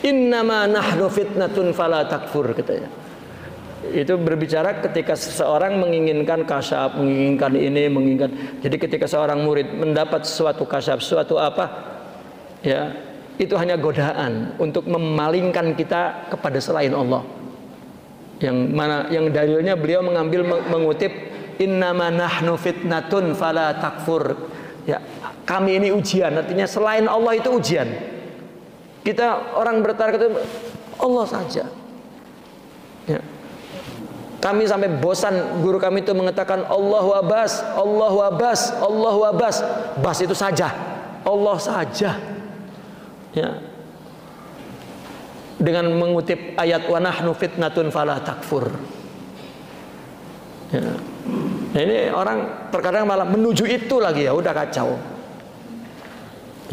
Innama nahnu fitnatun fala takfur, katanya. Itu berbicara ketika seseorang menginginkan kasyaf, menginginkan ini, menginginkan. Jadi ketika seorang murid mendapat suatu kasyaf, suatu apa, ya, itu hanya godaan untuk memalingkan kita kepada selain Allah. Yang mana, yang dalilnya beliau mengutip innama nahnu fitnatun fala takfur. Ya, kami ini ujian, artinya selain Allah itu ujian. Kita orang bertarik itu Allah saja. Ya. Kami sampai bosan, guru kami itu mengatakan Allahu Abbas, Allahu Abbas, Allahu Abbas. Bas itu saja, Allah saja. Ya. Dengan mengutip ayat wa nahnu fitnatun fala takfur. Ya. Nah, ini orang terkadang malah menuju itu lagi, ya udah kacau.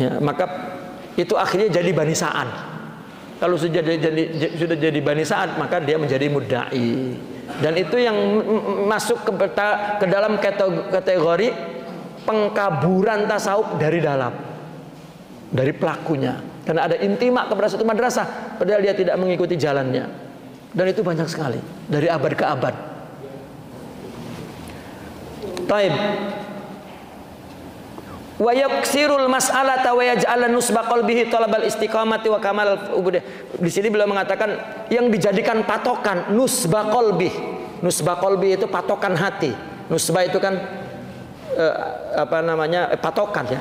Ya, maka itu akhirnya jadi Bani Sa'ad. Kalau sudah jadi Bani Sa'ad, maka dia menjadi mudda'i. Dan itu yang masuk ke dalam kategori pengkaburan tasawuf dari dalam, dari pelakunya. Karena ada intimak kepada satu madrasah, padahal dia tidak mengikuti jalannya. Dan itu banyak sekali, dari abad ke abad. Taib. Wa yaksirul mas'alata wa yaj'alan nusba qalbihi talabal istiqamati wa kamal ubudiyah. Di sini beliau mengatakan yang dijadikan patokan nusba qalbi. Nusba qalbi itu patokan hati. Nusba itu kan patokan, ya.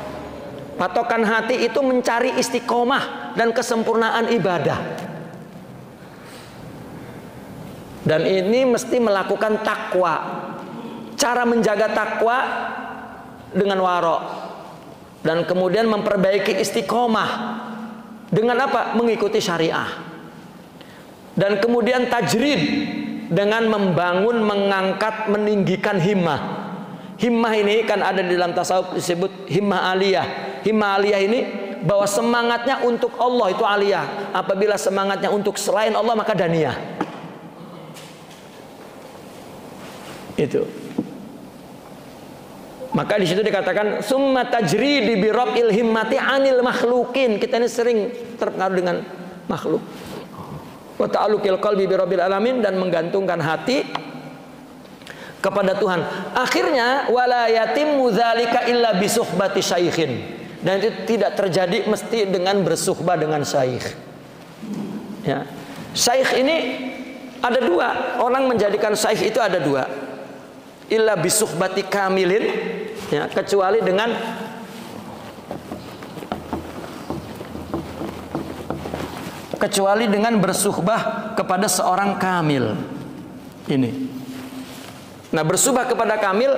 Patokan hati itu mencari istiqomah dan kesempurnaan ibadah. Dan ini mesti melakukan takwa. Cara menjaga takwa dengan waro. Dan kemudian memperbaiki istiqomah dengan apa? Mengikuti syariah. Dan kemudian tajrid dengan membangun, mengangkat, meninggikan himmah. Himmah ini kan ada di dalam tasawuf disebut himmah aliyah. Himmah aliyah ini bahwa semangatnya untuk Allah itu aliyah. Apabila semangatnya untuk selain Allah maka daniyah. Itu. Maka di situ dikatakan summa tajridi bi rab'il himmati 'anil makhluqin. Kita ini sering terpengaruh dengan makhluk. Wa ta'alluqil qalbi bi rabbil alamin, dan menggantungkan hati kepada Tuhan. Akhirnya wala yatimmu dzalika illa bi suhbati syaikhin. Dan itu tidak terjadi mesti dengan bersuhbah dengan syaikh. Ya. Syaikh ini ada dua. Orang menjadikan syaikh itu ada dua. Illa bi suhbati kamilin, ya, kecuali dengan bersuhbah kepada seorang kamil. Ini. Nah, bersuhbah kepada kamil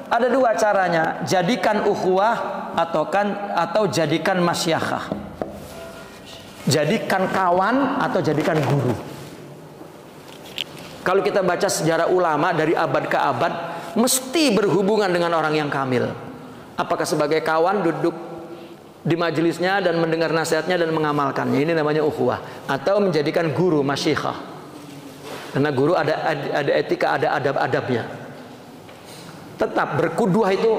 ada dua caranya, jadikan ukhuwah atau jadikan masyakhah. Jadikan kawan atau jadikan guru. Kalau kita baca sejarah ulama dari abad ke abad, mesti berhubungan dengan orang yang kamil. Apakah sebagai kawan duduk di majelisnya dan mendengar nasihatnya dan mengamalkannya, ini namanya ukhuwah. Atau menjadikan guru, masyikhah. Karena guru ada etika, ada adab-adabnya. Tetap berkuduah itu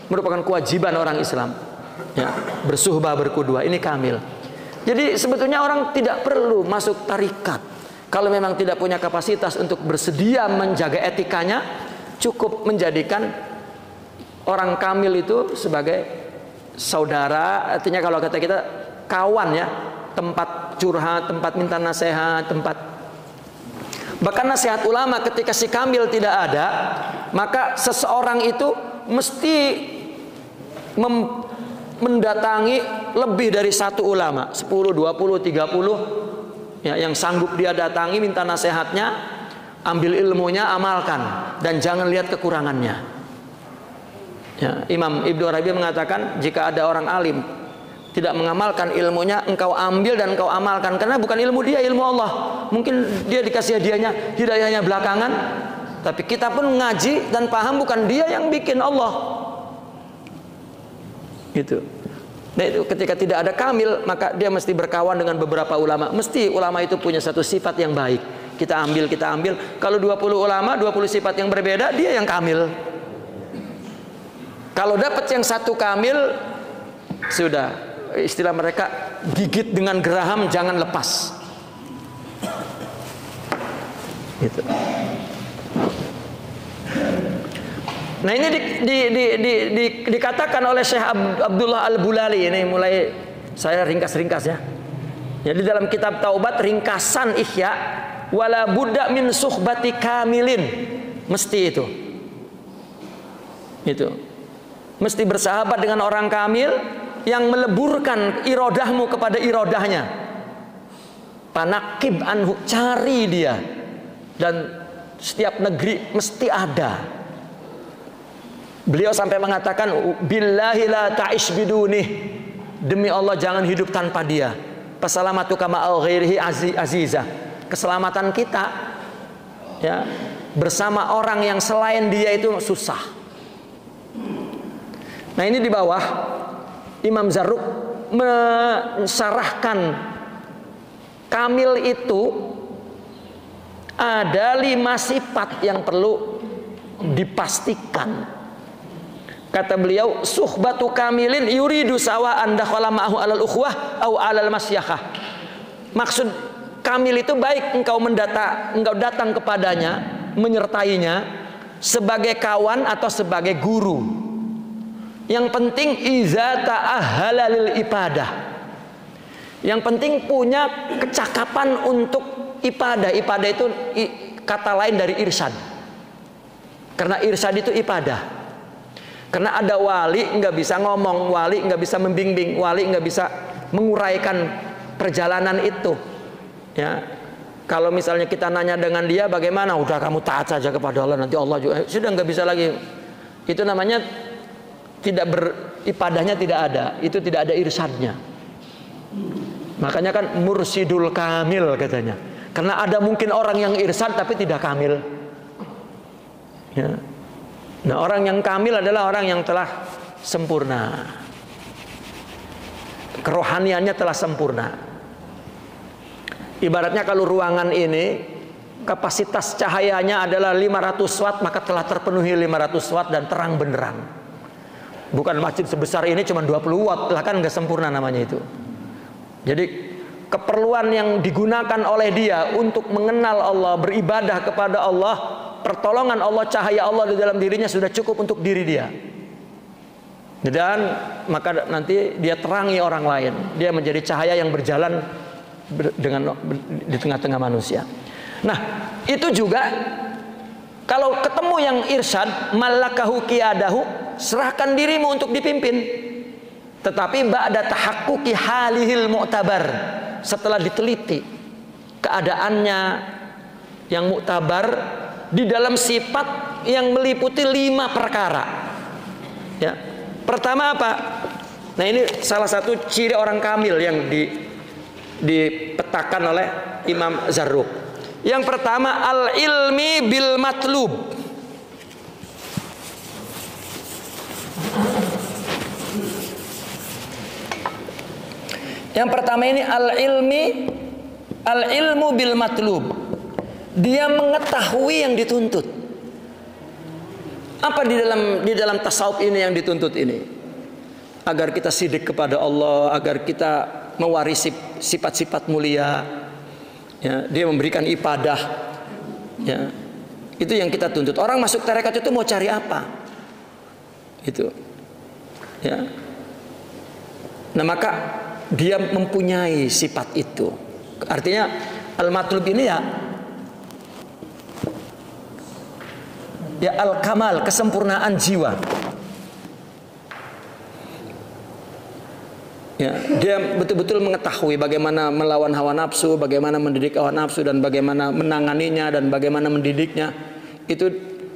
merupakan kewajiban orang Islam. Ya, bersuhbah, berkuduah, ini kamil. Jadi sebetulnya orang tidak perlu masuk tarikat. Kalau memang tidak punya kapasitas untuk bersedia menjaga etikanya, cukup menjadikan orang kamil itu sebagai saudara. Artinya kalau kata kita kawan, ya, tempat curhat, tempat minta nasihat, tempat. Bahkan nasihat ulama ketika si kamil tidak ada, maka seseorang itu mesti mendatangi lebih dari satu ulama, 10, 20, 30, ya, yang sanggup dia datangi, minta nasihatnya, ambil ilmunya, amalkan, dan jangan lihat kekurangannya. Ya, Imam Ibnu Arabi mengatakan jika ada orang alim tidak mengamalkan ilmunya, engkau ambil dan engkau amalkan, karena bukan ilmu dia, ilmu Allah. Mungkin dia dikasih hidayahnya belakangan, tapi kita pun ngaji dan paham bukan dia yang bikin, Allah. Gitu. Nah, itu ketika tidak ada kamil, maka dia mesti berkawan dengan beberapa ulama. Mesti ulama itu punya satu sifat yang baik. Kita ambil. Kalau 20 ulama, 20 sifat yang berbeda, dia yang kamil. Kalau dapat yang satu kamil, sudah istilah mereka, gigit dengan geraham jangan lepas. Gitu. Nah ini dikatakan oleh Syekh Abdullah Al-Bulali, ini mulai saya ringkas-ringkas ya. Jadi dalam kitab Taubat ringkasan Ihya, wala budda min suhbati kamilin, mesti itu. Mesti bersahabat dengan orang kamil yang meleburkan irodahmu kepada irodahnya. Panakib anhu, cari dia. Dan setiap negeri mesti ada. Beliau sampai mengatakan, billahi la ta'ish bidunih, demi Allah jangan hidup tanpa dia. Pasalamatu kama al ghairihi azizah. Keselamatan kita ya bersama orang yang selain dia itu susah. Nah ini di bawah Imam Zarruq mensyarahkan kamil itu ada 5 sifat yang perlu dipastikan. Kata beliau, suhbatu kamilin yuridu sawa'an dakhala ma'ahu alal ukhwah au alal masyakhah. Maksud kamil itu baik engkau datang kepadanya, menyertainya sebagai kawan atau sebagai guru. Yang penting iza ta'ahhala lil ibadah. Yang penting punya kecakapan untuk ibadah. Ibadah itu kata lain dari irsyad. Karena irsyad itu ibadah. Karena ada wali nggak bisa ngomong, wali nggak bisa membimbing, wali nggak bisa menguraikan perjalanan itu. Ya, kalau misalnya kita nanya dengan dia bagaimana, udah kamu taat saja kepada Allah, nanti Allah juga sudah nggak bisa lagi. Itu namanya tidak beribadahnya tidak ada, itu tidak ada irsyadnya. Makanya kan mursidul kamil katanya. Karena ada mungkin orang yang irsyad tapi tidak kamil. Ya. Nah orang yang kamil adalah orang yang telah sempurna, kerohaniannya telah sempurna. Ibaratnya kalau ruangan ini kapasitas cahayanya adalah 500 watt, maka telah terpenuhi 500 watt dan terang benderang. Bukan masjid sebesar ini cuma 20 watt, lah kan nggak sempurna namanya itu. Jadi keperluan yang digunakan oleh dia untuk mengenal Allah, beribadah kepada Allah, pertolongan Allah, cahaya Allah di dalam dirinya sudah cukup untuk diri dia. Dan maka nanti dia terangi orang lain. Dia menjadi cahaya yang berjalan di tengah-tengah manusia. Nah, itu juga kalau ketemu yang irsyad, malakahu qiyadahu, serahkan dirimu untuk dipimpin. Tetapi ba'da tahaqquqi halihil mu'tabar, setelah diteliti keadaannya yang mu'tabar di dalam sifat yang meliputi 5 perkara. Ya. Pertama apa? Nah ini salah satu ciri orang kamil yang dipetakan oleh Imam Zarruq. Yang pertama al-ilmi bil matlub. Yang pertama ini al-ilmu bil matlub. Dia mengetahui yang dituntut. Apa di dalam tasawuf ini yang dituntut ini? Agar kita sidik kepada Allah, agar kita mewarisi sifat-sifat mulia. Ya, dia memberikan ibadah. Ya, itu yang kita tuntut. Orang masuk tarekat itu mau cari apa? Itu. Ya. Nah maka dia mempunyai sifat itu. Artinya al-matlub ini ya al-kamal, kesempurnaan jiwa. Ya, dia betul-betul mengetahui bagaimana melawan hawa nafsu, bagaimana mendidik hawa nafsu, dan bagaimana menanganinya dan bagaimana mendidiknya. Itu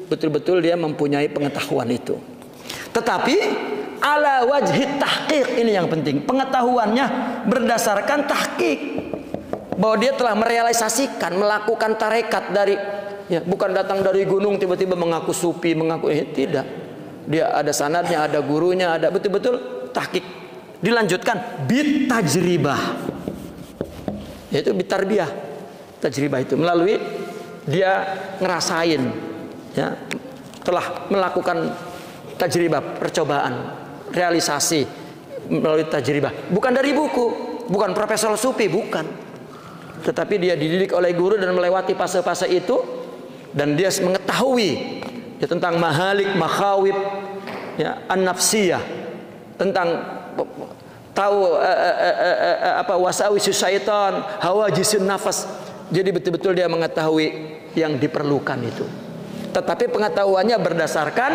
betul-betul dia mempunyai pengetahuan itu. Tetapi ala wajhi tahqiq, ini yang penting. Pengetahuannya berdasarkan tahqiq, bahwa dia telah merealisasikan, melakukan tarekat dari, ya, bukan datang dari gunung tiba-tiba mengaku sufi, tidak. Dia ada sanadnya, ada gurunya, ada betul-betul tahqiq. Dilanjutkan bit tajribah, yaitu bit tarbiyah. Tajribah itu melalui dia ngerasain, ya, telah melakukan tajribah, percobaan, realisasi, melalui tajribah. Bukan dari buku, bukan profesor sufi, bukan. Tetapi dia dididik oleh guru dan melewati fase-fase itu, dan dia mengetahui ya, tentang mahalik, makhawib, ya, an-nafsiyah, tentang tahu apa wasawisus syaitan, hawajisun nafas. Jadi betul-betul dia mengetahui yang diperlukan itu. Tetapi pengetahuannya berdasarkan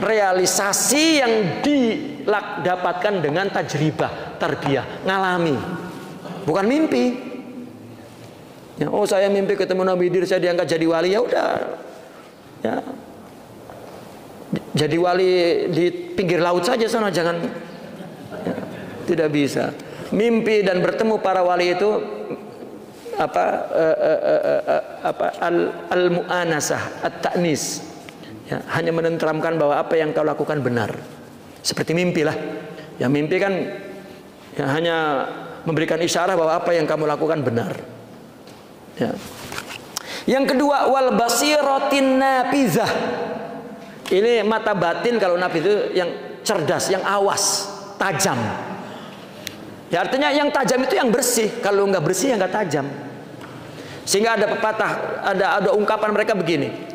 realisasi yang didapatkan dengan tajribah, tarbiyah, ngalami. Bukan mimpi. Ya, oh saya mimpi ketemu Nabi Idris, saya diangkat jadi wali, ya udah. Ya. Jadi wali di pinggir laut saja sana, jangan. Ya, tidak bisa. Mimpi dan bertemu para wali itu al-mu'anasah, at-ta'nis. Ya, hanya menenteramkan bahwa apa yang kau lakukan benar. Seperti mimpi lah. Ya, mimpi kan ya, hanya memberikan isyarat bahwa apa yang kamu lakukan benar. Ya. Yang kedua, wal basiratin nafizah. Ini mata batin, kalau nafiz itu yang cerdas, yang awas, tajam. Ya, artinya yang tajam itu yang bersih. Kalau nggak bersih ya nggak tajam. Sehingga ada pepatah, ada ungkapan mereka begini.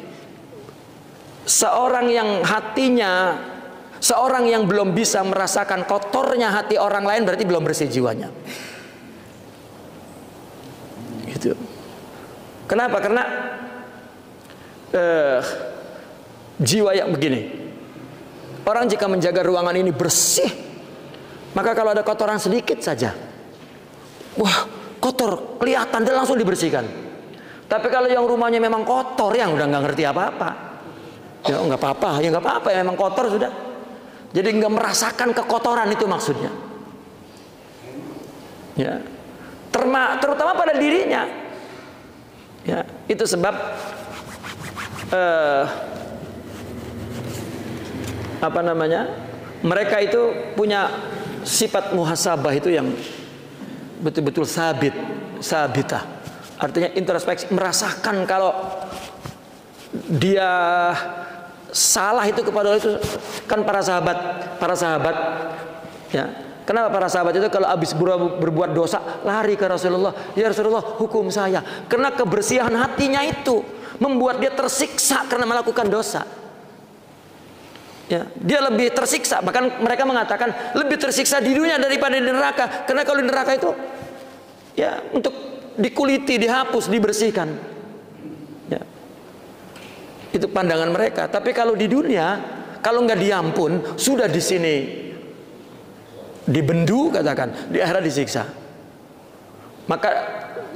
Seorang yang hatinya, seorang yang belum bisa merasakan kotornya hati orang lain berarti belum bersih jiwanya. Gitu. Kenapa? Karena jiwa yang begini. Orang jika menjaga ruangan ini bersih, maka kalau ada kotoran sedikit saja, wah kotor, kelihatan dan langsung dibersihkan. Tapi kalau yang rumahnya memang kotor, yang udah nggak ngerti apa-apa, ya nggak apa-apa, ya nggak apa-apa, ya memang kotor sudah. Jadi nggak merasakan kekotoran, itu maksudnya. Ya, terutama pada dirinya. Ya, itu sebab apa namanya? Mereka itu punya sifat muhasabah itu yang betul-betul sabitah. Artinya introspeksi, merasakan kalau dia salah itu kepada Allah. Itu kan para sahabat ya. Kenapa para sahabat itu kalau habis berbuat dosa lari ke Rasulullah, ya Rasulullah hukum saya. Karena kebersihan hatinya itu membuat dia tersiksa karena melakukan dosa. Ya, dia lebih tersiksa, bahkan mereka mengatakan lebih tersiksa di dunia daripada di neraka. Karena kalau di neraka itu ya untuk dikuliti, dihapus, dibersihkan. Ya. Itu pandangan mereka. Tapi kalau di dunia, kalau nggak diampun, sudah di sini dibendu, katakan, di akhirat disiksa. Maka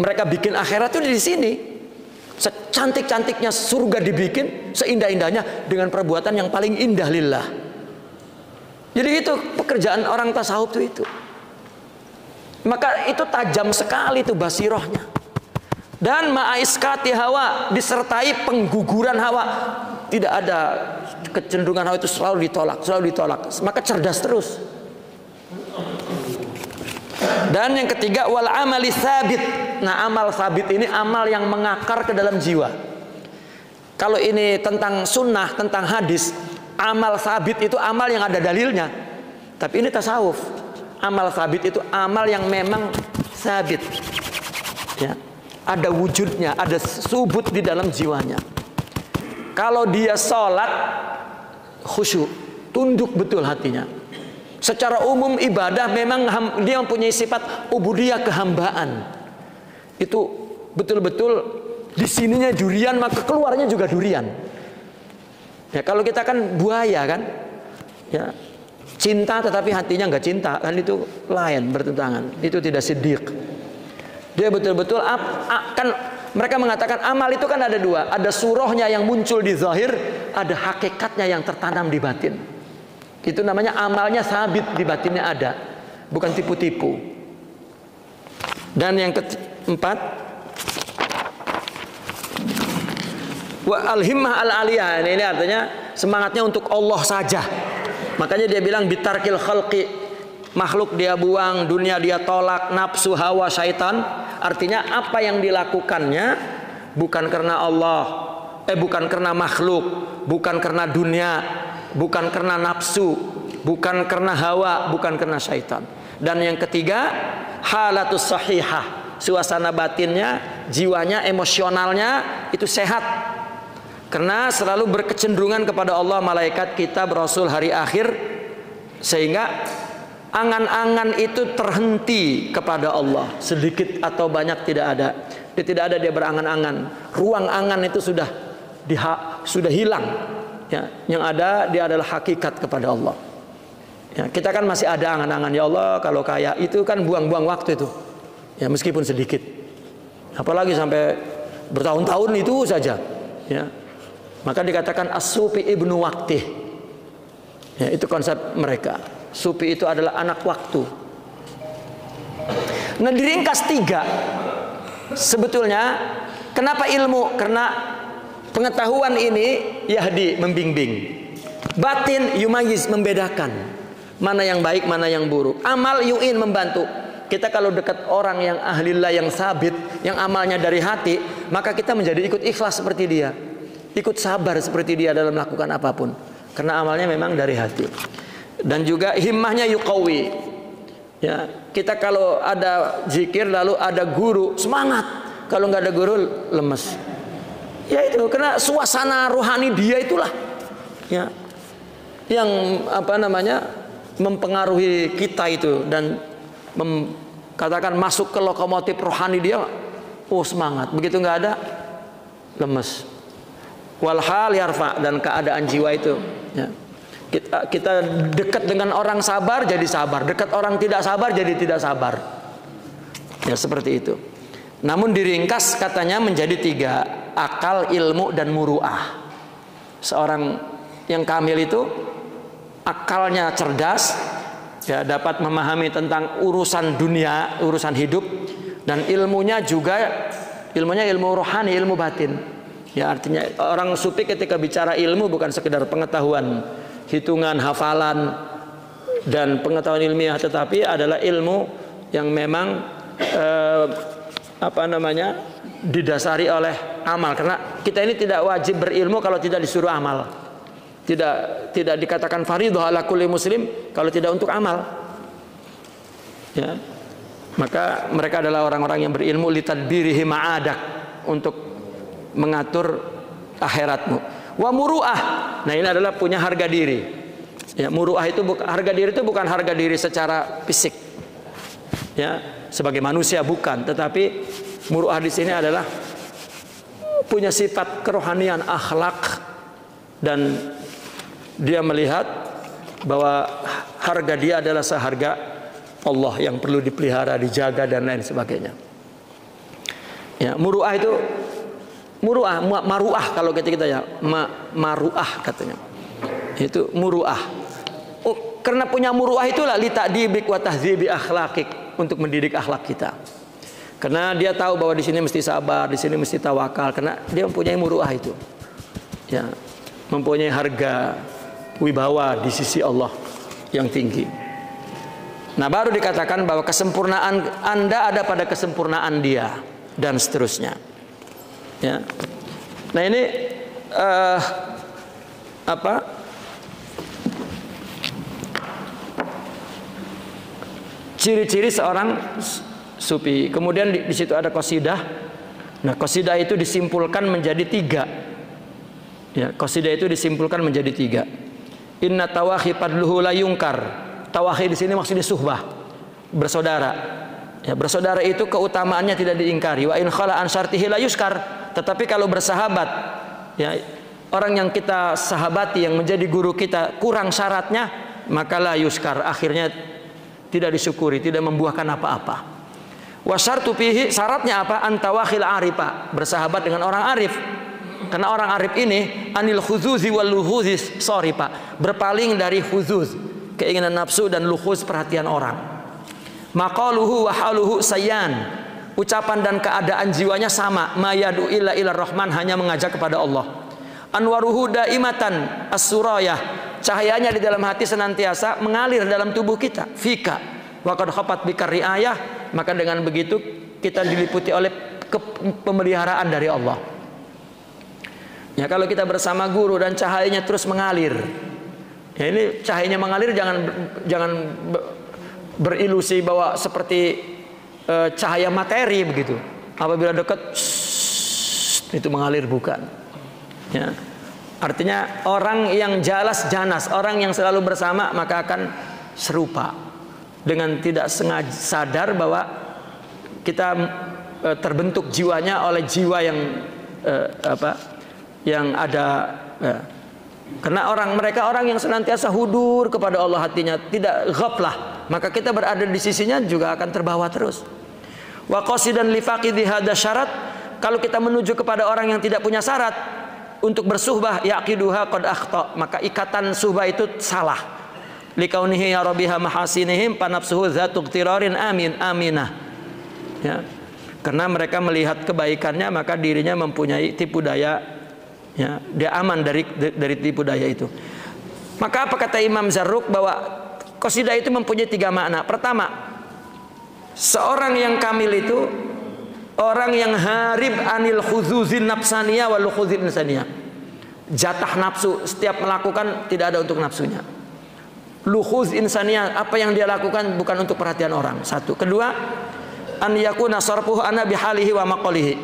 mereka bikin akhirat itu di sini. Secantik-cantiknya surga dibikin, seindah-indahnya dengan perbuatan yang paling indah lillah. Jadi itu pekerjaan orang tasawuf itu. Maka itu tajam sekali itu basirohnya. Dan ma'aiskati hawa, disertai pengguguran hawa. Tidak ada kecenderungan hawa itu selalu ditolak, maka cerdas terus. Dan yang ketiga, wal amali sabit. Nah, amal sabit ini amal yang mengakar ke dalam jiwa. Kalau ini tentang sunnah, tentang hadis, amal sabit itu amal yang ada dalilnya. Tapi ini tasawuf. Amal sabit itu amal yang memang sabit. Ya. Ada wujudnya, ada subut di dalam jiwanya. Kalau dia sholat, khusyuk, tunduk betul hatinya. Secara umum ibadah memang dia mempunyai sifat ubudiyah, kehambaan. Itu betul-betul di sininya durian, maka keluarnya juga durian. Ya, kalau kita kan buaya kan, ya cinta tetapi hatinya nggak cinta, kan itu lain, bertentangan. Itu tidak siddiq. Dia betul-betul kan mereka mengatakan amal itu kan ada dua, ada surahnya yang muncul di zahir, ada hakikatnya yang tertanam di batin. Itu namanya amalnya sabit, di batinnya ada, bukan tipu-tipu. Dan yang keempat, wa al-himmah al-aliyah. Ini artinya semangatnya untuk Allah saja. Makanya dia bilang bitarkil khalqi, makhluk dia buang, dunia dia tolak, nafsu, hawa, syaitan. Artinya apa yang dilakukannya bukan karena Allah, bukan karena makhluk, bukan karena dunia, bukan karena nafsu, bukan karena hawa, bukan karena syaitan. Dan yang ketiga, halatus sahihah, suasana batinnya, jiwanya, emosionalnya itu sehat. Karena selalu berkecenderungan kepada Allah, malaikat, kitab, rasul, hari akhir, sehingga angan-angan itu terhenti kepada Allah, sedikit atau banyak tidak ada. Dia tidak ada dia berangan-angan. Ruang angan itu sudah hilang. Ya, yang ada dia adalah hakikat kepada Allah. Ya, kita kan masih ada angan-angan, ya Allah kalau kaya, itu kan buang-buang waktu itu. Ya, meskipun sedikit. Apalagi sampai bertahun-tahun itu saja. Ya. Maka dikatakan as-sufi ibnu waqtih. Ya, itu konsep mereka. Sufi itu adalah anak waktu. Nah, diringkas 3. Sebetulnya kenapa ilmu? Karena pengetahuan ini yahdi, membimbing. Batin yumayiz, membedakan mana yang baik, mana yang buruk. Amal yu'in, membantu. Kita kalau dekat orang yang ahlillah, yang sabit, yang amalnya dari hati, maka kita menjadi ikut ikhlas seperti dia, ikut sabar seperti dia dalam melakukan apapun, karena amalnya memang dari hati. Dan juga himmahnya yuqawi. Ya, kita kalau ada zikir lalu ada guru, semangat. Kalau nggak ada guru, lemes. Ya itu, karena suasana rohani dia itulah, ya, yang mempengaruhi kita itu, dan katakan masuk ke lokomotif rohani dia. Oh, semangat. Begitu nggak ada, lemes. Walhal yarfa, dan keadaan jiwa itu. Ya. Kita dekat dengan orang sabar jadi sabar, dekat orang tidak sabar jadi tidak sabar. Ya, seperti itu. Namun diringkas katanya menjadi 3, akal, ilmu, dan muru'ah. Seorang yang kamil itu akalnya cerdas, ya, dapat memahami tentang urusan dunia, urusan hidup, dan ilmunya juga ilmu rohani, ilmu batin. Ya, artinya orang sufi ketika bicara ilmu bukan sekedar pengetahuan, hitungan, hafalan, dan pengetahuan ilmiah, tetapi adalah ilmu yang memang didasari oleh amal. Karena kita ini tidak wajib berilmu kalau tidak disuruh amal. Tidak dikatakan fardhu ala kulli muslim kalau tidak untuk amal. Ya. Maka mereka adalah orang-orang yang berilmu litadbirihi ma'adak, untuk mengatur akhiratmu. Wa muru'ah. Nah, ini adalah punya harga diri. Ya, muru'ah itu harga diri itu bukan harga diri secara fisik. Ya, sebagai manusia bukan, tetapi muru'ah di sini adalah punya sifat kerohanian, akhlak, dan dia melihat bahwa harga dia adalah seharga Allah yang perlu dipelihara, dijaga, dan lain sebagainya. Ya, muru'ah itu maru'ah kalau kita ya, maru'ah katanya. Itu muru'ah. Oh, karena punya muru'ah itulah li ta'dibik wa tahdzibi akhlaqik, untuk mendidik akhlak kita. Karena dia tahu bahwa di sini mesti sabar, di sini mesti tawakal, karena dia mempunyai muru'ah itu. Ya, mempunyai harga wibawa di sisi Allah yang tinggi. Nah, baru dikatakan bahwa kesempurnaan Anda ada pada kesempurnaan dia, dan seterusnya. Ya. Nah, ini ciri-ciri seorang sufi. Kemudian di situ ada qasidah. Nah, qasidah itu disimpulkan menjadi 3. Ya, qasidah itu disimpulkan menjadi 3. Inna tawahi padluhu la yungkar. Tawahi di sini maksudnya suhbah, bersaudara. Ya, bersaudara itu keutamaannya tidak diingkari. Wa in khala an syartihi la yuskar. Tetapi kalau bersahabat, ya, orang yang kita sahabati yang menjadi guru kita kurang syaratnya, maka la yuskar, akhirnya tidak disyukuri, tidak membuahkan apa-apa. Wa syartu fihi, syaratnya apa? Antawahil arifa, bersahabat dengan orang arif. Karena orang arif ini anil khuzuzi wal luhuzis sorifa, berpaling dari khuzuz, keinginan nafsu, dan luhuz, perhatian orang. Maqaluhu wa haluhu sayyan, ucapan dan keadaan jiwanya sama. Mayadu illa ila rahman, hanya mengajak kepada Allah. Anwaruhu daimatan as-surayah, cahayanya di dalam hati senantiasa mengalir dalam tubuh kita. Fika wa qad khafat bikar riayah, maka dengan begitu kita diliputi oleh pemeliharaan dari Allah. Ya, kalau kita bersama guru dan cahayanya terus mengalir, Ya, ini cahayanya mengalir, jangan berilusi bahwa seperti cahaya materi begitu. Apabila dekat itu mengalir, bukan. Ya. Artinya orang yang janas, orang yang selalu bersama maka akan serupa. Dengan tidak sengaja sadar bahwa kita terbentuk jiwanya oleh jiwa yang ada. Karena mereka orang yang senantiasa hudur kepada Allah hatinya, tidak ghaflah, maka kita berada di sisinya juga akan terbawa terus. Wa qasidan li faqidi hadza syarat, kalau kita menuju kepada orang yang tidak punya syarat untuk bersuhbah, yaqiduha qad akhta, maka ikatan suhbah itu salah. Likaunihi ya rabbiha mahasinihim panafsuhu dzatu iqtirarin aminah. Ya. Karena mereka melihat kebaikannya, maka dirinya mempunyai tipu daya, ya, dia aman dari tipu daya itu. Maka apa kata Imam Zarruq, bahwa qasidah itu mempunyai 3 makna. Pertama, seorang yang kamil itu orang yang harib anil khuzuzin nafsaniyah wal khuzuzin insaniyah. Jatah nafsu, setiap melakukan tidak ada untuk nafsunya. Lukhuz insaniyah, apa yang dia lakukan bukan untuk perhatian orang. Satu. Kedua, an yakuna sarfuhu ana bihalihi wa maqalihi.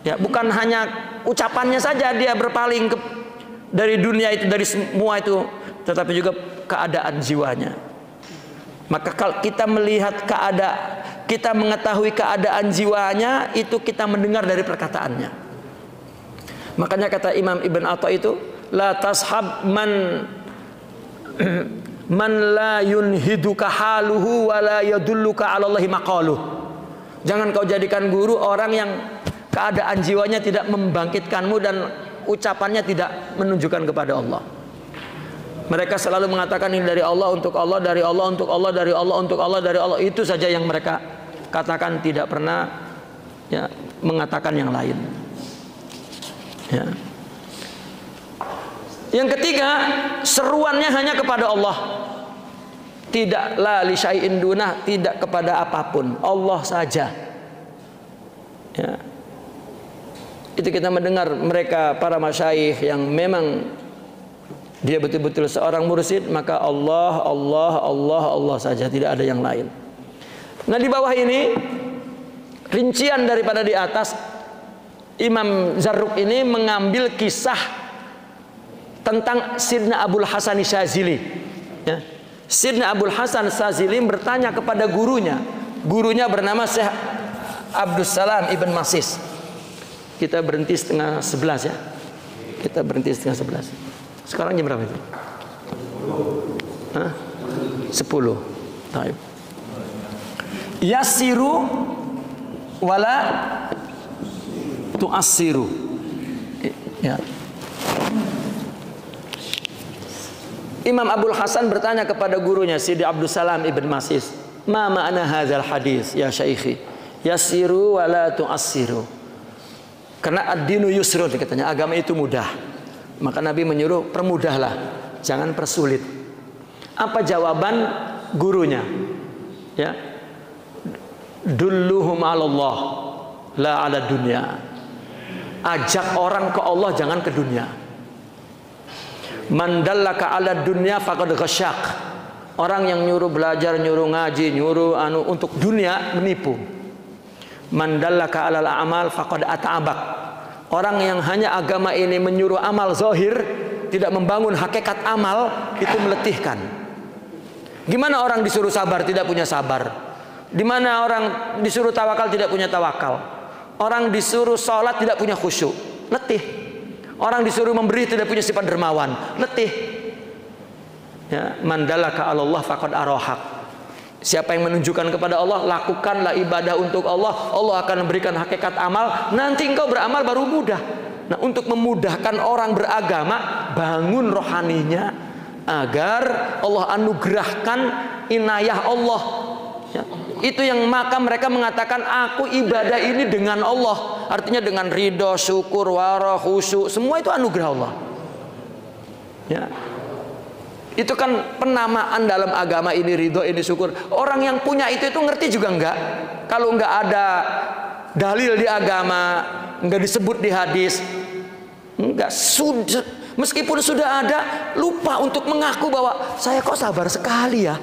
Ya, bukan hanya ucapannya saja dia berpaling dari dunia itu, dari semua itu, tetapi juga keadaan jiwanya. Maka kalau kita melihat kita mengetahui keadaan jiwanya, itu kita mendengar dari perkataannya. Makanya kata Imam Ibn Atha itu, la tashab man la yunhiduka haluhu wa la yadulluka 'ala Allahi maqaluh. Jangan kau jadikan guru orang yang keadaan jiwanya tidak membangkitkanmu dan ucapannya tidak menunjukkan kepada Allah. Mereka selalu mengatakan ini dari Allah, untuk Allah, dari Allah, untuk Allah, dari Allah, untuk Allah, dari Allah. Itu saja yang mereka katakan, tidak pernah ya mengatakan yang lain. Ya. Yang ketiga, seruannya hanya kepada Allah. Tidak la li syai'in dunah, tidak kepada apapun, Allah saja. Ya. Itu kita mendengar mereka para masyayikh yang memang dia betul-betul seorang mursyid, maka Allah, Allah, Allah, Allah saja, tidak ada yang lain. Nah, di bawah ini rincian daripada di atas, Imam Zarruq ini mengambil kisah tentang Sidna Abul Hasan Syazili. Ya. Sidna Abul Hasan Syazili bertanya kepada gurunya. Gurunya bernama Syekh Abdussalam Ibn Masis. Kita berhenti 10:30 ya. Kita berhenti 10:30. Sekarang jam berapa itu? 10. Baik. Yassiru wala tu'assiru. Ya. Imam Abul Hasan bertanya kepada gurunya Sidi Abdussalam Ibn Masis, "Ma ma'na hadzal hadis ya syaikhi? Yassiru wala tu'assiru." Karena ad-dinu yusrun, katanya agama itu mudah. Maka Nabi menyuruh permudahlah, jangan persulit. Apa jawaban gurunya? Ya. Dulluhum 'ala Allah la 'ala dunya. Ajak orang ke Allah, jangan ke dunia. Man dallaka 'ala dunya faqad ghasyak. Orang yang nyuruh belajar, nyuruh ngaji, nyuruh untuk dunia, menipu. Man dallaka 'alal a'mal faqad ata'abak. Orang yang hanya agama ini menyuruh amal zahir, tidak membangun hakikat amal, itu meletihkan. Gimana orang disuruh sabar tidak punya sabar? Di mana orang disuruh tawakal tidak punya tawakal? Orang disuruh sholat tidak punya khusyuk, letih. Orang disuruh memberi tidak punya sifat dermawan, letih. Ya, mandalaka Allah faqad arahak. Siapa yang menunjukkan kepada Allah, lakukanlah ibadah untuk Allah, Allah akan memberikan hakikat amal. Nanti engkau beramal baru mudah. Nah, untuk memudahkan orang beragama, bangun rohaninya agar Allah anugerahkan inayah Allah. Ya, itu yang maka mereka mengatakan aku ibadah ini dengan Allah, artinya dengan ridho, syukur, wara, khusyuk, semua itu anugerah Allah. Ya. Itu kan penamaan dalam agama, ini ridho, ini syukur. Orang yang punya itu ngerti juga enggak. Kalau enggak ada dalil di agama, enggak disebut di hadis, enggak, Meskipun sudah ada, lupa untuk mengaku bahwa saya kok sabar sekali ya.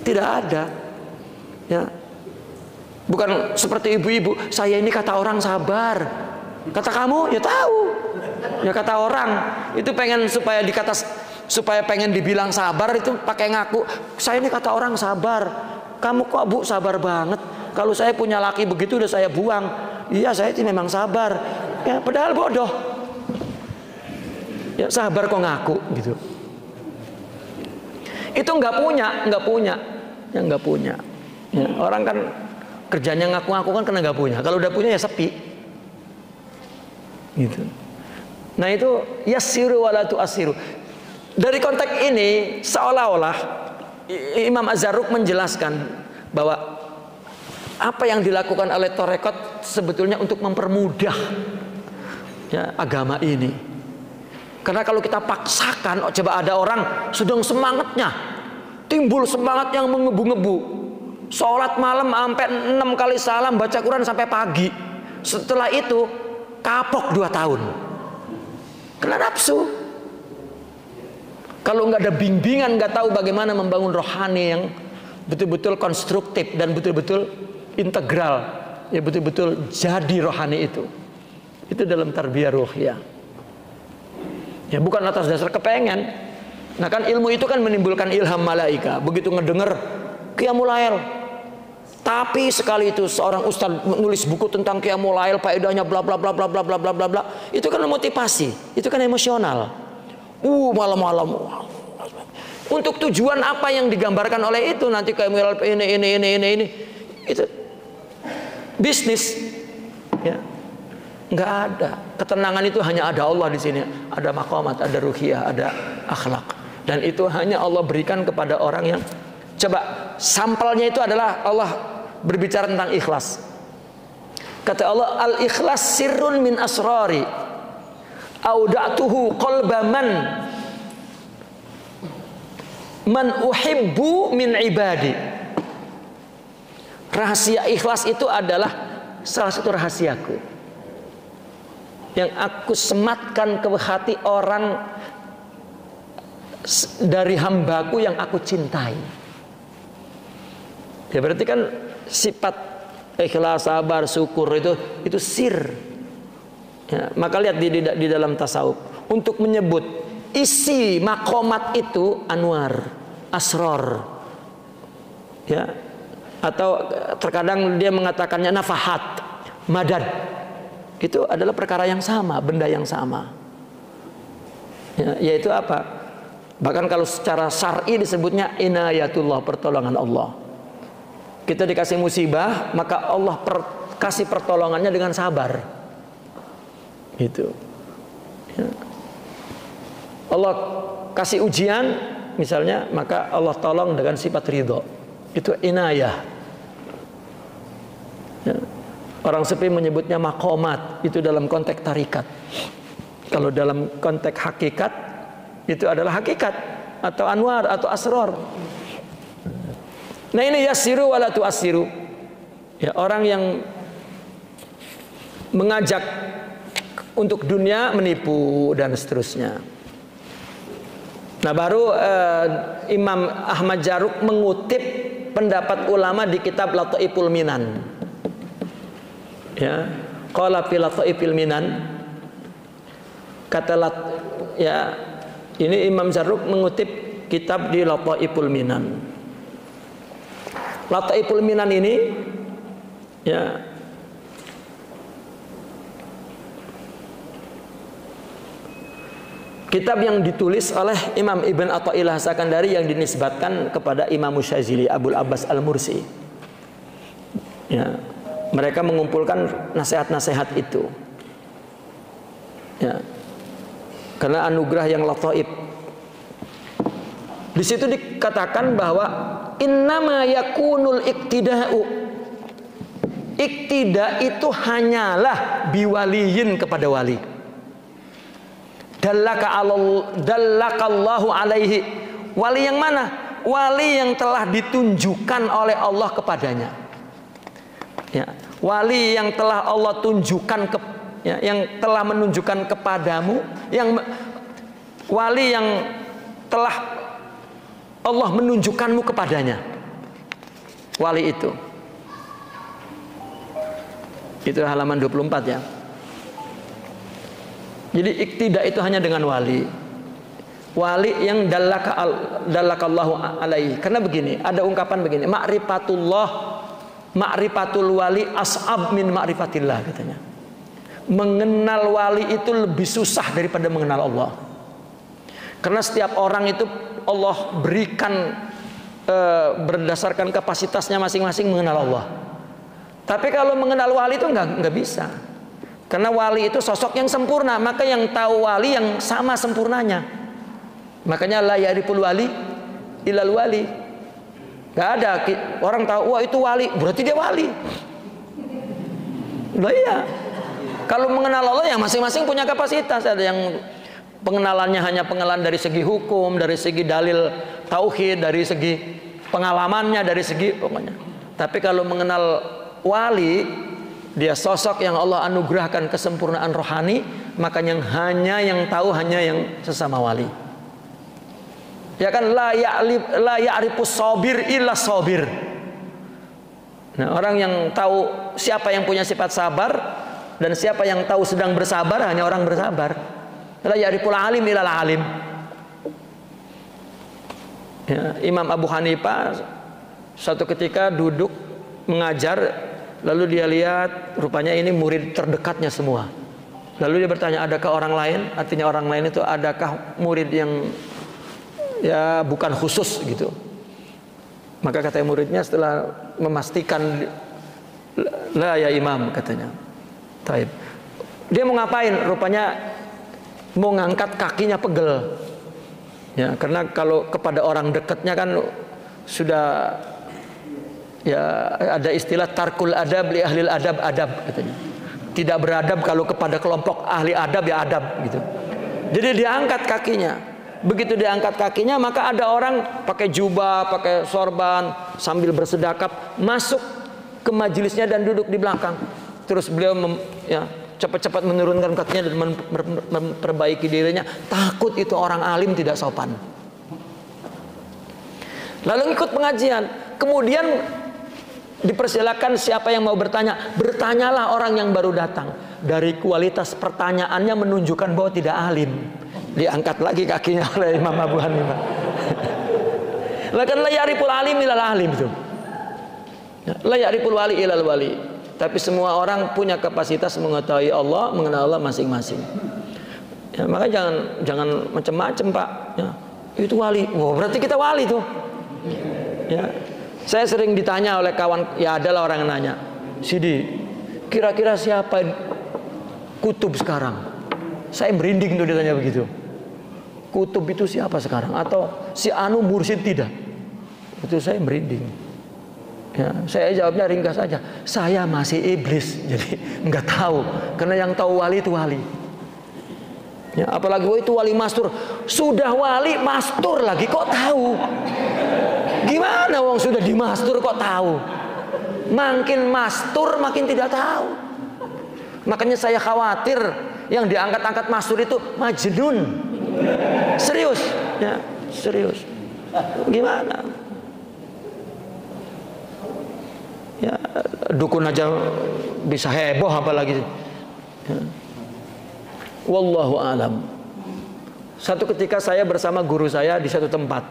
Tidak ada. Ya. Bukan seperti ibu-ibu, saya ini kata orang sabar. Kata kamu, ya tahu. Ya kata orang, itu pengen supaya pengen dibilang sabar itu pakai ngaku. Saya ini kata orang sabar. Kamu kok Bu sabar banget? Kalau saya punya laki begitu udah saya buang. Iya, saya itu memang sabar. Ya, padahal bodoh. Ya sabar kok ngaku gitu. Itu nggak punya. Ya nggak punya. Ya, orang kan kerjanya ngaku-ngaku kan karena nggak punya. Kalau udah punya ya sepi. Gitu. Nah itu yassiru wala tu'assiru. Dari konteks ini seolah-olah Imam Az-Zarruq menjelaskan bahwa apa yang dilakukan oleh tarekat sebetulnya untuk mempermudah ya, agama ini. Karena kalau kita paksakan, coba ada orang sedang semangatnya, timbul semangat yang mengebu-ngebu, sholat malam sampai 6 kali salam, baca Quran sampai pagi. Setelah itu kapok 2 tahun. Kena nafsu. Kalau nggak ada bimbingan, nggak tahu bagaimana membangun rohani yang betul-betul konstruktif dan betul-betul integral, ya betul-betul jadi rohani itu dalam tarbiyah ruhiyah. Ya bukan atas dasar kepengen. Nah kan ilmu itu kan menimbulkan ilham malaika. Begitu ngedenger Qiyamul Lail, tapi sekali itu seorang ustaz menulis buku tentang Qiyamul Lail, faedahnya bla bla bla bla bla bla bla bla bla. Itu kan motivasi, itu kan emosional. Malam-malam. Untuk tujuan apa yang digambarkan oleh itu nanti Qiyamul Lail ini. Itu bisnis. Ya. Enggak ada. Ketenangan itu hanya ada Allah di sini. Ada maqamat, ada ruhiyah, ada akhlak. Dan itu hanya Allah berikan kepada orang yang coba sampelnya itu adalah Allah berbicara tentang ikhlas. Kata Allah, al-ikhlas sirrun min asrari auda'tuhu qalba man uhibbu min ibadi. Rahasia ikhlas itu adalah salah satu rahasiaku yang aku sematkan ke hati orang dari hambaku yang aku cintai. Ya berarti kan sifat ikhlas, sabar, syukur itu sir. Ya, maka lihat di dalam tasawuf untuk menyebut isi makomat itu anwar, asror. Ya. Atau terkadang dia mengatakannya nafahat, madad. Itu adalah perkara yang sama, benda yang sama. Ya, yaitu apa? Bahkan kalau secara syar'i disebutnya inayatullah, pertolongan Allah. Kita dikasih musibah, maka Allah kasih pertolongannya dengan sabar. Gitu. Ya. Allah kasih ujian, misalnya, maka Allah tolong dengan sifat ridho. Itu inayah. Ya. Orang sepi menyebutnya maqamat, itu dalam konteks tarikat. Kalau dalam konteks hakikat, itu adalah hakikat atau anwar atau asror. Nah ini yassiru wala tu'assiru. Ya, orang yang mengajak untuk dunia menipu dan seterusnya. Nah baru Imam Ahmad Zarruq mengutip pendapat ulama di kitab Lataiful Minan. Ya, qala fi Lataifil Minan, kata ya ini Imam Zarruq mengutip kitab di Lataiful Minan. Lataiful Minan ini ya kitab yang ditulis oleh Imam Ibn Athaillah Sakandari yang dinisbatkan kepada Imam Syazili Abul Abbas Al-Mursi. Ya, mereka mengumpulkan nasihat-nasihat itu. Ya. Karena anugerah yang lataif. Di situ dikatakan bahwa innama yakunul iktida'u. Iktida itu hanyalah biwaliyin kepada wali. Dallakallahu alaihi. Wali yang mana? Wali yang telah ditunjukkan oleh Allah kepadanya. Ya, wali yang telah Allah tunjukkan ya, yang telah menunjukkan kepadamu, wali yang telah Allah menunjukkanmu kepadanya. Wali itu. Itu halaman 24 ya. Jadi iktidak itu hanya dengan wali. Wali yang dallakallahu alaihi. Karena begini, ada ungkapan begini, ma'rifatul wali as'ab min ma'rifatillah katanya. Mengenal wali itu lebih susah daripada mengenal Allah. Karena setiap orang itu Allah berikan berdasarkan kapasitasnya masing-masing mengenal Allah. Tapi kalau mengenal wali itu nggak bisa. Karena wali itu sosok yang sempurna, maka yang tahu wali yang sama sempurnanya. Makanya la ya'riful wali ilal wali. Gak ada orang tahu wah itu wali, berarti dia wali. Loh iya. Kalau mengenal Allah yang masing-masing punya kapasitas. Ada yang pengenalannya hanya pengenalan dari segi hukum, dari segi dalil tauhid, dari segi pengalamannya, dari segi pokoknya. Tapi kalau mengenal wali, dia sosok yang Allah anugerahkan kesempurnaan rohani, makanya hanya yang tahu hanya yang sesama wali. Ya kan, la ya'rifus sabir illa sabir. Nah, orang yang tahu siapa yang punya sifat sabar dan siapa yang tahu sedang bersabar hanya orang bersabar. La ya'riful alim illa alim. Ya, Imam Abu Hanifah suatu ketika duduk mengajar, lalu dia lihat rupanya ini murid terdekatnya semua. Lalu dia bertanya, adakah orang lain? Artinya orang lain itu adakah murid yang ya bukan khusus gitu. Maka kata muridnya setelah memastikan, la ya imam katanya. Taib. Dia mau ngapain? Rupanya mau ngangkat kakinya pegel. Ya, karena kalau kepada orang dekatnya kan sudah ya ada istilah tarkul adab li ahlil adab katanya. Tidak beradab kalau kepada kelompok ahli adab ya adab gitu. Jadi dia angkat kakinya. Begitu diangkat kakinya, maka ada orang pakai jubah, pakai sorban, sambil bersedekap masuk ke majelisnya dan duduk di belakang. Terus beliau cepat-cepat menurunkan kakinya dan memperbaiki dirinya. Takut itu orang alim tidak sopan. Lalu ikut pengajian. Kemudian dipersilakan siapa yang mau bertanya, bertanyalah orang yang baru datang. Dari kualitas pertanyaannya menunjukkan bahwa tidak alim. Diangkat lagi kakinya oleh Imam Abu Hanifah. Lakan la ya'riful alim ilal alim itu. La ya'riful wali ilal wali. Tapi semua orang punya kapasitas mengetahui Allah, mengenal Allah masing-masing. Ya, maka jangan macam-macam Pak. Ya, itu wali. Wah, berarti kita wali tuh. Ya, saya sering ditanya oleh kawan. Ya adalah orang yang nanya, Sidi, kira-kira siapa kutub sekarang? Saya merinding tuh ditanya begitu. Kutub itu siapa sekarang? Atau si anu mursyid tidak? Itu saya merinding. Ya, saya jawabnya ringkas saja. Saya masih iblis, jadi nggak tahu. Karena yang tahu wali itu wali. Ya, apalagi itu wali mastur. Sudah wali mastur lagi kok tahu? Gimana wong sudah dimastur kok tahu? Makin mastur makin tidak tahu. Makanya saya khawatir yang diangkat-angkat mastur itu majnun. Serius, ya, serius. Gimana? Ya, dukun aja bisa heboh apalagi. Ya. Wallahu alam. Satu ketika saya bersama guru saya di satu tempat.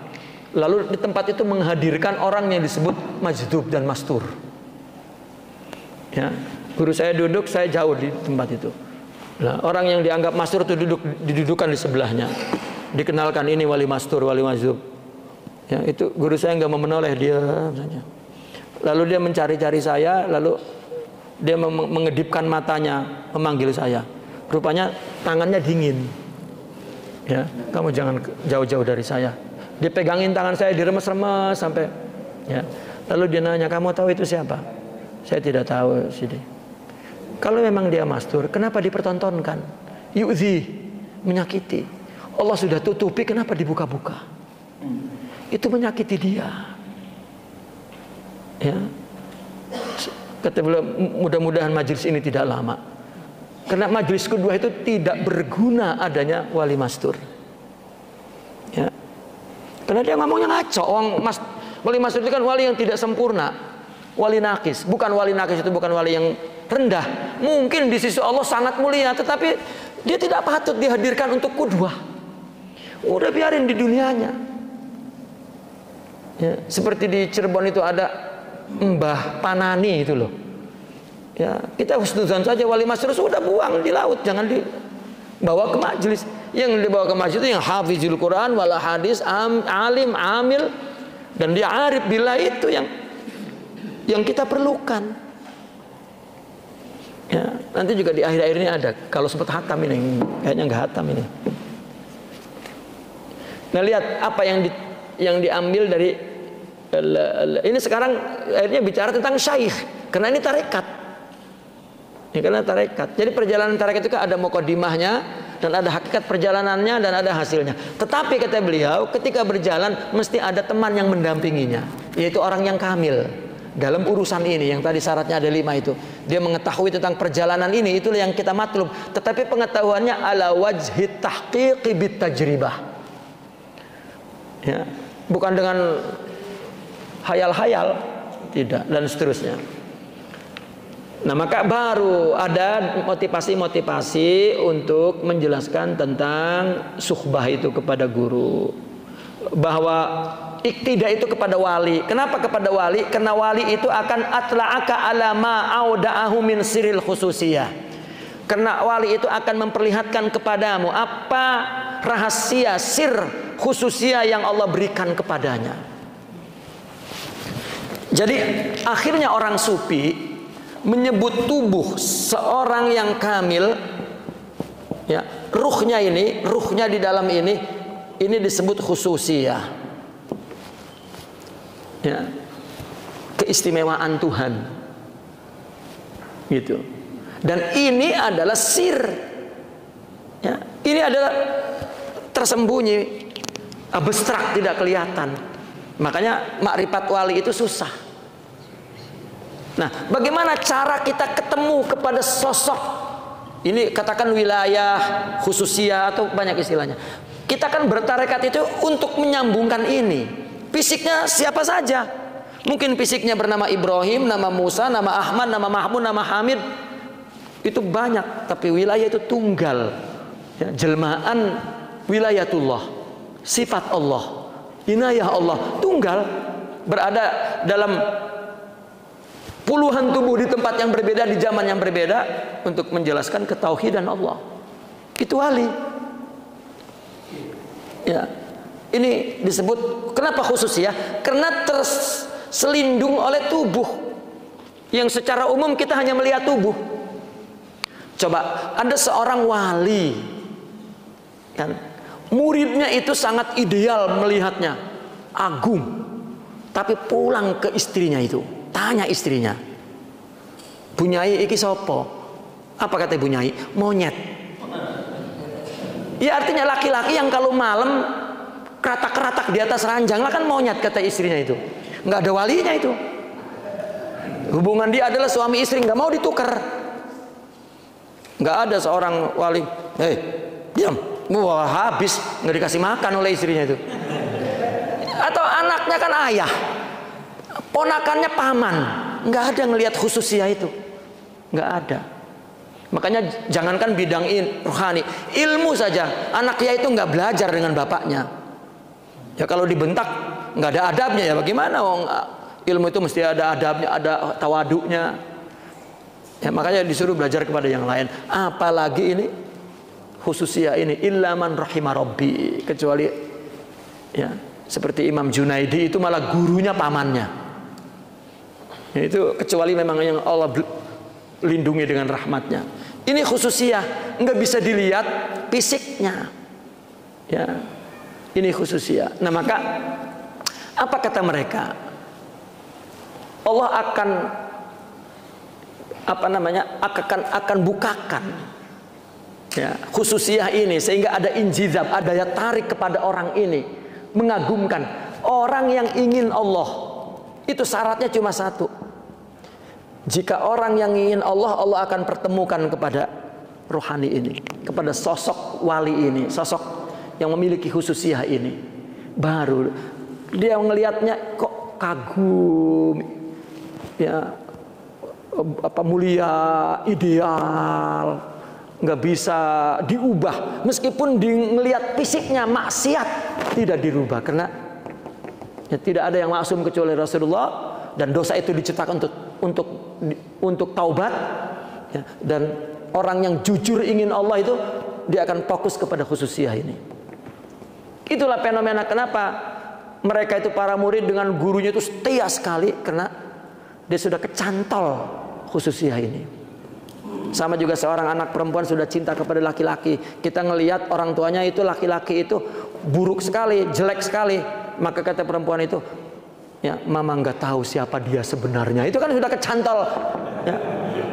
Lalu di tempat itu menghadirkan orang yang disebut majdub dan mastur. Ya, guru saya duduk, saya jauh di tempat itu. Nah, orang yang dianggap mastur itu didudukan di sebelahnya. Dikenalkan ini wali mastur, wali majdub. Ya, itu guru saya nggak mau menoleh, dia saja. Lalu dia mencari-cari saya, lalu dia mengedipkan matanya, memanggil saya. Rupanya tangannya dingin. Ya, kamu jangan jauh-jauh dari saya. Dia pegangin tangan saya, diremes-remes sampai. Ya. Lalu dia nanya, kamu tahu itu siapa? Saya tidak tahu, Sidi. Kalau memang dia mastur, kenapa dipertontonkan? Yu'zi, menyakiti. Allah sudah tutupi, kenapa dibuka-buka? Itu menyakiti dia. Ya. Kata beliau, mudah-mudahan majelis ini tidak lama. Karena majelis kedua itu tidak berguna adanya wali mastur. Ya. Karena dia ngomongnya ngaco. Wali mastur itu kan wali yang tidak sempurna, wali nakis. Bukan wali nakis itu bukan wali yang rendah. Mungkin di sisi Allah sangat mulia, tetapi dia tidak patut dihadirkan untuk qudwah. Udah biarin di dunianya. Ya, seperti di Cirebon itu ada Mbah Panani itu loh. Ya, kita husnuzan saja wali mastur sudah buang di laut, jangan dibawa ke majelis. Yang dibawa ke majelis itu yang hafizul Quran wala hadis, alim, amil, dan dia arif billah, itu yang kita perlukan. Ya, nanti juga di akhir-akhir ini ada, kalau sempat hatam ini, kayaknya nggak hatam ini. Nah, lihat apa yang diambil dari ini sekarang akhirnya bicara tentang syaikh, karena ini tarekat. Ya, karena tarekat. Jadi perjalanan tarekat itu kan ada muqaddimahnya dan ada hakikat perjalanannya dan ada hasilnya. Tetapi kata beliau, ketika berjalan mesti ada teman yang mendampinginya, yaitu orang yang kamil dalam urusan ini. Yang tadi syaratnya ada 5 itu. Dia mengetahui tentang perjalanan ini, itulah yang kita matlub. Tetapi pengetahuannya ala wajhi tahqiqi bit tajribah. Ya, bukan dengan hayal-hayal, tidak, dan seterusnya. Nah, maka baru ada motivasi-motivasi untuk menjelaskan tentang suhbah itu kepada guru, bahwa iktidah itu kepada wali. Kenapa kepada wali? Karena wali itu akan atla'aka ala ma auda'ahu min siril khususiyah. Karena wali itu akan memperlihatkan kepadamu apa rahasia sir khususiyah yang Allah berikan kepadanya. Jadi akhirnya orang sufi menyebut tubuh seorang yang kamil, ya, ruhnya di dalam ini disebut khususiyah, ya, keistimewaan Tuhan, gitu. Dan ini adalah sir, ya, ini adalah tersembunyi, abstrak, tidak kelihatan. Makanya makrifat wali itu susah. Nah, bagaimana cara kita ketemu kepada sosok ini, katakan wilayah khususiyah atau banyak istilahnya. Kita kan bertarekat itu untuk menyambungkan ini. Fisiknya siapa saja. Mungkin fisiknya bernama Ibrahim, nama Musa, nama Ahmad, nama Mahmud, nama Hamid. Itu banyak, tapi wilayah itu tunggal. Ya, jelmaan wilayatullah, sifat Allah, inayah Allah, tunggal, berada dalam puluhan tubuh di tempat yang berbeda, di zaman yang berbeda, untuk menjelaskan ketauhidan Allah. Itu wali. Ya, ini disebut kenapa khusus ya? Karena terselindung oleh tubuh yang secara umum kita hanya melihat tubuh. Coba ada seorang wali, kan, muridnya itu sangat ideal melihatnya, agung, tapi pulang ke istrinya itu, tanya istrinya, "Bunyai iki sopo?" Apa kata Bunyai? "Monyet." Ya, artinya laki-laki yang kalau malam keratak-keratak di atas ranjang lah, kan monyet kata istrinya itu. Nggak ada walinya itu. Hubungan dia adalah suami istri, nggak mau ditukar. Nggak ada seorang wali, diam, wah, habis, nggak dikasih makan oleh istrinya itu. Atau anaknya kan ayah, ponakannya paman, nggak ada ngelihat khususnya itu, nggak ada. Makanya jangankan bidang rohani, ilmu saja, anaknya itu nggak belajar dengan bapaknya. Ya kalau dibentak nggak ada adabnya, ya bagaimana? Ilmu itu mesti ada adabnya, ada tawaduknya. Ya, makanya disuruh belajar kepada yang lain. Apalagi ini khususnya ini, illa man rahimah rabbi, kecuali ya seperti Imam Junaidi itu malah gurunya pamannya. Ya, itu kecuali memang yang Allah lindungi dengan rahmatnya. Ini khususnya nggak bisa dilihat fisiknya. Ya, ini khususnya. Nah, maka apa kata mereka? Allah akan akan bukakan, ya, khususiyah ini sehingga ada injizab, ada daya tarik kepada orang ini, mengagumkan. Orang yang ingin Allah itu syaratnya cuma satu. Jika orang yang ingin Allah, Allah akan pertemukan kepada rohani ini, kepada sosok wali ini, sosok yang memiliki khususiyah ini, baru dia melihatnya kok kagum, ya apa mulia, ideal, nggak bisa diubah, meskipun melihat fisiknya maksiat tidak dirubah, karena ya, tidak ada yang maksum kecuali Rasulullah, dan dosa itu diciptakan untuk taubat, ya, dan orang yang jujur ingin Allah itu dia akan fokus kepada khususiyah ini. Itulah fenomena kenapa mereka itu para murid dengan gurunya itu setia sekali, karena dia sudah kecantol khususiyah ini. Sama juga seorang anak perempuan sudah cinta kepada laki-laki, kita ngelihat orang tuanya itu laki-laki itu buruk sekali, jelek sekali, maka kata perempuan itu, ya mama nggak tahu siapa dia sebenarnya. Itu kan sudah kecantol, ya.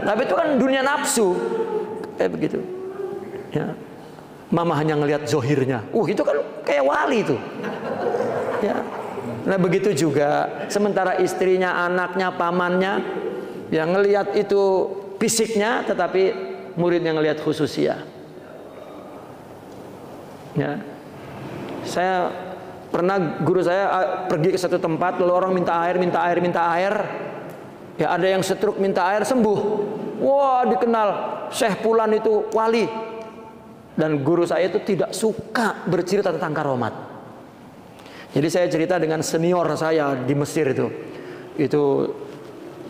Tapi itu kan dunia nafsu, begitu. Ya. Mama hanya ngelihat zohirnya. Itu kan kayak wali itu. Ya. Nah begitu juga. Sementara istrinya, anaknya, pamannya, yang ngelihat itu fisiknya, tetapi muridnya ngelihat khususiyah. Ya. Saya pernah, guru saya pergi ke satu tempat, lalu orang minta air. Ya ada yang stroke minta air, sembuh. Wah, dikenal Syekh Fulan itu wali. Dan guru saya itu tidak suka bercerita tentang karomat. Jadi saya cerita dengan senior saya di Mesir itu. Itu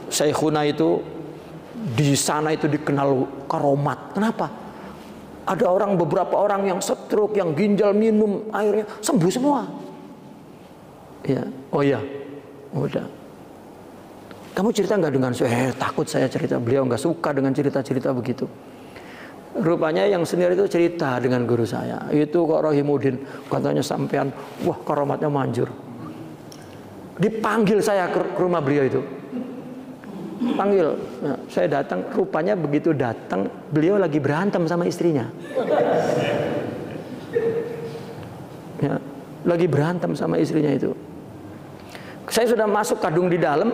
Syekhuna itu di sana itu dikenal karomat. Kenapa? Ada beberapa orang yang stroke, yang ginjal minum airnya sembuh semua. Ya, oh iya, udah. Kamu cerita nggak dengan saya? Takut saya cerita. Beliau nggak suka dengan cerita-cerita begitu. Rupanya yang senior itu cerita dengan guru saya. Itu kok Rohimuddin katanya sampean, wah karomatnya manjur. Dipanggil saya ke rumah beliau itu. Panggil, nah, saya datang. Rupanya begitu datang, beliau lagi berantem sama istrinya. Ya, lagi berantem sama istrinya itu. Saya sudah masuk kadung di dalam,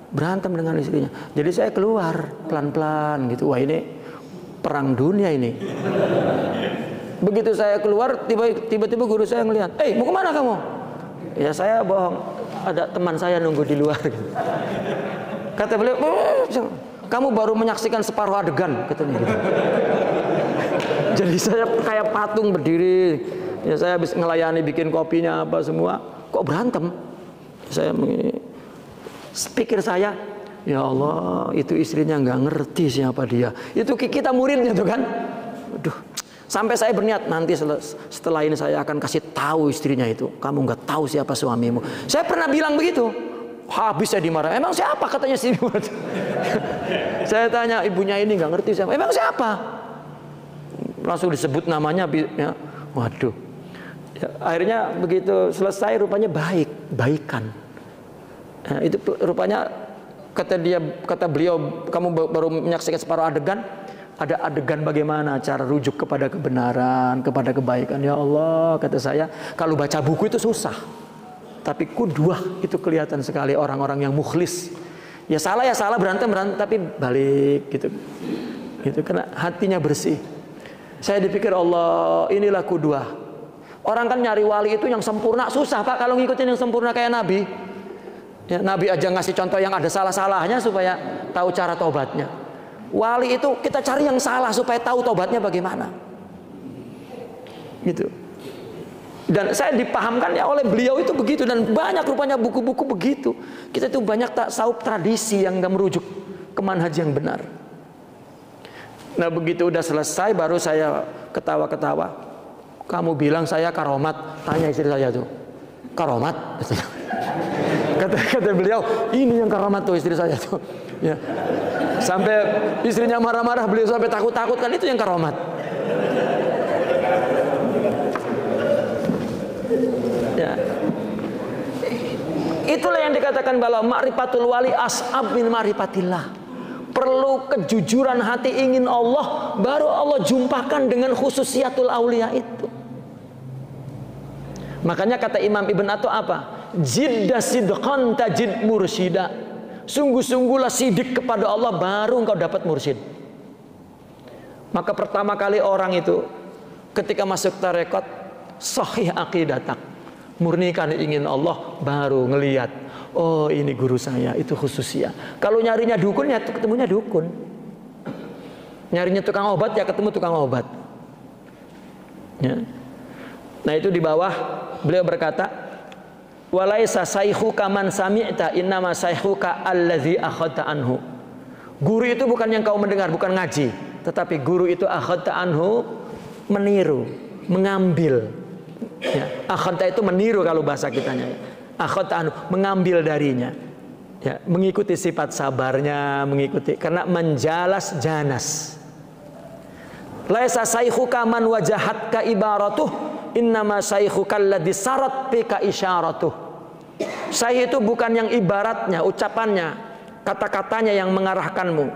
berantem dengan istrinya. Jadi saya keluar pelan-pelan gitu. Wah ini perang dunia ini. Begitu saya keluar, tiba-tiba guru saya ngelihat, mau kemana kamu? Ya saya bohong, ada teman saya nunggu di luar. Kata beliau, kamu baru menyaksikan separuh adegan, katanya gitu. Jadi saya kayak patung berdiri. Ya saya habis ngelayani, bikin kopinya apa semua, kok berantem? Saya pikir saya, ya Allah, itu istrinya nggak ngerti siapa dia. Itu kita muridnya tuh kan. Aduh, sampai saya berniat nanti setelah ini saya akan kasih tahu istrinya itu, kamu nggak tahu siapa suamimu. Saya pernah bilang begitu. Habis saya dimarah. Emang siapa katanya sih? Saya tanya ibunya ini nggak ngerti siapa. Emang siapa? Langsung disebut namanya. Ya. Waduh. Ya, akhirnya begitu selesai rupanya baikan. Nah, itu rupanya kata beliau, kamu baru menyaksikan separuh adegan. Ada adegan bagaimana cara rujuk kepada kebenaran, kepada kebaikan. Ya Allah, kata saya, kalau baca buku itu susah. Tapi kudwah itu kelihatan sekali orang-orang yang mukhlis. Ya salah berantem tapi balik gitu. Gitu karena hatinya bersih. Saya dipikir Allah, inilah kudwah. Orang kan nyari wali itu yang sempurna susah Pak, kalau ngikutin yang sempurna kayak Nabi. Ya, Nabi aja ngasih contoh yang ada salah-salahnya supaya tahu cara tobatnya. Wali itu kita cari yang salah supaya tahu tobatnya bagaimana. Gitu. Dan saya dipahamkan ya oleh beliau itu begitu, dan banyak rupanya buku-buku begitu. Kita itu banyak tasawuf tradisi yang nggak merujuk ke manhaj yang benar. Nah begitu udah selesai baru saya ketawa-ketawa. Kamu bilang saya karomat, tanya istri saya tuh. Karomat? Kata beliau, ini yang karomat tuh istri saya tuh. Ya. Sampai istrinya marah-marah, beliau sampai takut-takut, kan itu yang karomat. Ya. Itulah yang dikatakan bahwa ma'rifatul wali as'ab min ma'rifatillah. Perlu kejujuran hati ingin Allah, baru Allah jumpakan dengan khususiatul aulia itu. Makanya kata Imam Ibn Atha apa? Jidda sidqan tajid mursyida. Sungguh-sungguhlah sidik kepada Allah, baru engkau dapat mursyid. Maka pertama kali orang itu ketika masuk tarekat, sahih aqidatak, murnikan ingin Allah, baru ngelihat, oh ini guru saya, itu khususnya. Kalau nyarinya dukun ya ketemunya dukun, nyarinya tukang obat ya ketemu tukang obat ya. Nah itu di bawah beliau berkata, walaisa saykhuka man sami'ta innama saykhuka allazi akhadta anhu. Guru itu bukan yang kau mendengar, bukan ngaji, tetapi guru itu akhadta anhu, meniru, mengambil ya. Akhadta itu meniru kalau bahasa kitanya, akhadta anhu, mengambil darinya ya, mengikuti sifat sabarnya, mengikuti, karena menjalas janas. Laisa saykhuka man wajahatka ibaratuh, innama saykhuka alladzi sarat bika isyaratuh. Saya itu bukan yang ibaratnya, ucapannya, kata-katanya yang mengarahkanmu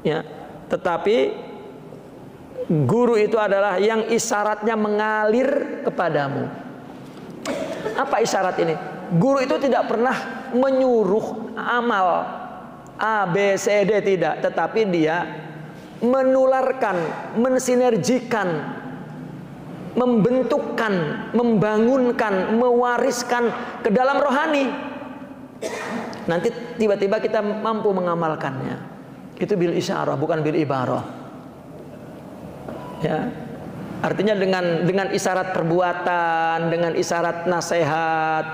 ya, tetapi guru itu adalah yang isyaratnya mengalir kepadamu. Apa isyarat ini? Guru itu tidak pernah menyuruh amal A, B, C, D, tidak, tetapi dia menularkan, mensinergikan, membentukkan, membangunkan, mewariskan ke dalam rohani. Nanti tiba-tiba kita mampu mengamalkannya. Itu bil isyarah, bukan bil ibarah. Ya. Artinya dengan isyarat perbuatan, dengan isyarat nasihat,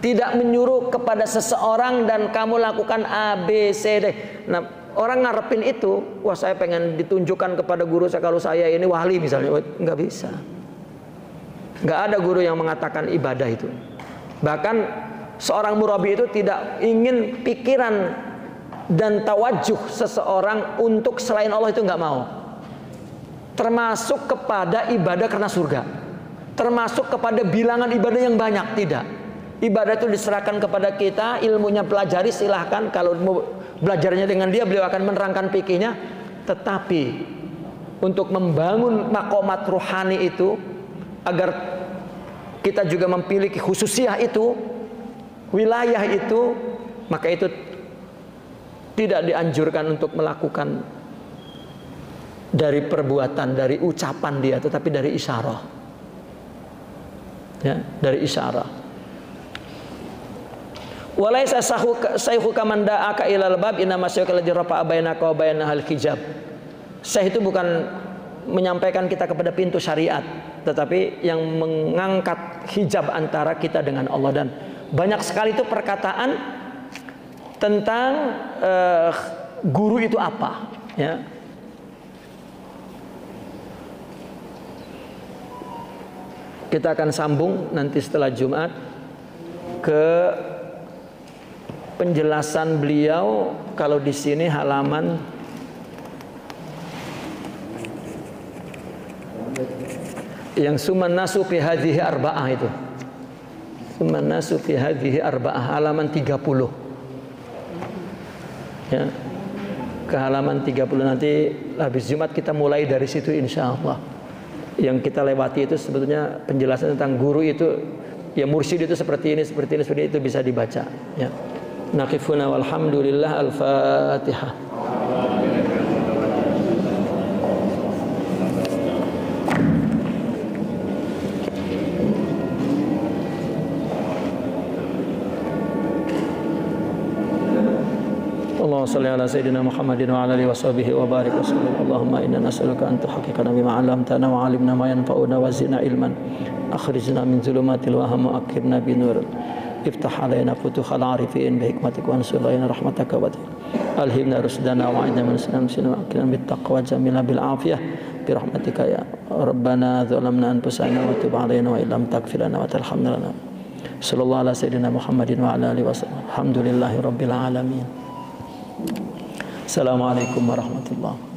tidak menyuruh kepada seseorang dan kamu lakukan A, B, C, D. Nah, orang ngarepin itu, wah saya pengen ditunjukkan kepada guru saya kalau saya ini wali misalnya, nggak bisa. Nggak ada guru yang mengatakan ibadah itu. Bahkan seorang murabi itu tidak ingin pikiran dan tawajuh seseorang untuk selain Allah, itu nggak mau. Termasuk kepada ibadah karena surga, termasuk kepada bilangan ibadah yang banyak, tidak. Ibadah itu diserahkan kepada kita, ilmunya pelajari silahkan. Kalau mau belajarnya dengan dia, beliau akan menerangkan fikihnya. Tetapi untuk membangun makomat ruhani itu, agar kita juga memiliki khususiyah itu, wilayah itu, maka itu tidak dianjurkan untuk melakukan dari perbuatan, dari ucapan dia, tetapi dari isyarah ya, dari isyarah. Walaisa saykhuka man da'aka ilal bab innama sayyuka alladzi rafa'a bainaka wa bainahal hijab. Syekh itu bukan menyampaikan kita kepada pintu syariat, tetapi yang mengangkat hijab antara kita dengan Allah. Dan banyak sekali itu perkataan tentang guru itu apa ya. Kita akan sambung nanti setelah Jumat ke penjelasan beliau. Kalau di sini halaman yang suman nasu fi hadhihi arba'ah itu. Suman nasu fi hadhihi arba'ah, halaman 30. Ya. Ke halaman 30 nanti habis Jumat kita mulai dari situ insyaallah. Yang kita lewati itu sebetulnya penjelasan tentang guru itu, ya mursyid itu seperti ini, seperti ini, seperti itu bisa dibaca ya. Naqifuna walhamdulillah. Al-Fatihah. Allahumma salli ala sayyidina Muhammadin wa ala alihi wa sahbihi wa barik wa sallam. Allahumma inna nas'aluka an tuhaqqiqana bima 'allamtana wa 'allimna ma yanfa'una wa zidna ilman. Akhrijna min zulumatil wahmi wa aqimna bi nur. Iftah alaina futuhal arifin bi hikmatika wa ansur alaina rahmataka wa alhimna rusdana wa a'idna min sinna wa aqina bit taqwa jamila bil afiyah bi rahmatika ya rabbana zalamna anfusana wa tub alaina wa illam taghfir lana wa tarhamna lana. Sallallahu ala sayyidina Muhammadin wa ala alihi wa sallam. Alhamdulillahi rabbil alamin. Assalamualaikum warahmatullahi wabarakatuh.